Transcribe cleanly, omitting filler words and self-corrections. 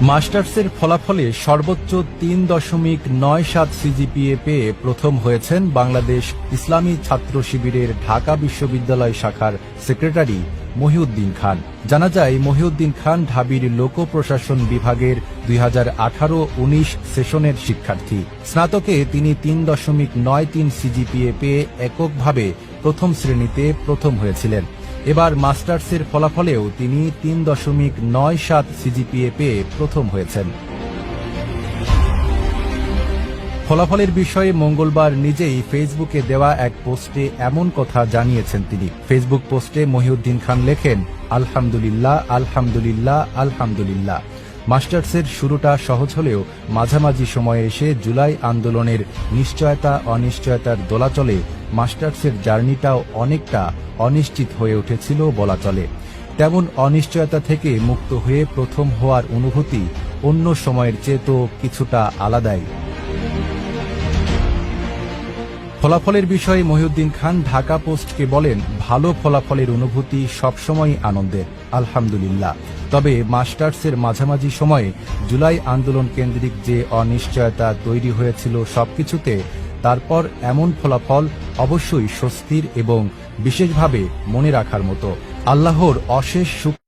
মাস্টার্সের ফলাফলে সর্বোচ্চ ৩.৯৭ সিজিপিএ পেয়ে প্রথম হয়েছেন বাংলাদেশ ইসলামী ছাত্র শিবিরের ঢাকা বিশ্ববিদ্যালয় শাখার সেক্রেটারি মহিউদ্দিন খান। জানা যায়, মহিউদ্দিন খান ঢাবির লোক প্রশাসন বিভাগের 2018-19 সেশনের শিক্ষার্থী। স্নাতকে তিনি ৩.৯৩ সিজিপিএ পেয়ে এককভাবে প্রথম শ্রেণীতে প্রথম হয়েছিলেন। এবার মাস্টার্সের ফলাফলেও তিনি ৩.৯৭ সিজিপিএ পেয়ে প্রথম হয়েছেন। ফলাফলের বিষয়ে মঙ্গলবার নিজেই ফেসবুকে দেওয়া এক পোস্টে এমন কথা জানিয়েছেন তিনি। ফেসবুক পোস্টে মহিউদ্দিন খান লেখেন, আলহামদুলিল্লাহ, আলহামদুলিল্লাহ, আলহামদুলিল্লাহ। মাস্টার্সের শুরুটা সহজ হলেও মাঝামাঝি সময়ে এসে জুলাই আন্দোলনের নিশ্চয়তা অনিশ্চয়তার দোলাচলে মাস্টার্সের জার্নিটাও অনেকটা অনিশ্চিত হয়ে উঠেছিল বলা চলে। তেমন অনিশ্চয়তা থেকে মুক্ত হয়ে প্রথম হওয়ার অনুভূতি অন্য সময়ের চেয়ে তো কিছুটা আলাদাই। ফলাফলের বিষয়ে মহিউদ্দিন খান ঢাকা পোস্টকে বলেন, ভালো ফলাফলের অনুভূতি সবসময় আনন্দের, আলহামদুলিল্লাহ। তবে মাস্টার্সের মাঝামাঝি সময়ে জুলাই আন্দোলন কেন্দ্রিক যে অনিশ্চয়তা তৈরি হয়েছিল সবকিছুতে, তারপর এমন ফলাফল অবশ্যই স্বস্তির এবং বিশেষভাবে মনে রাখার মতো। আল্লাহর অশেষ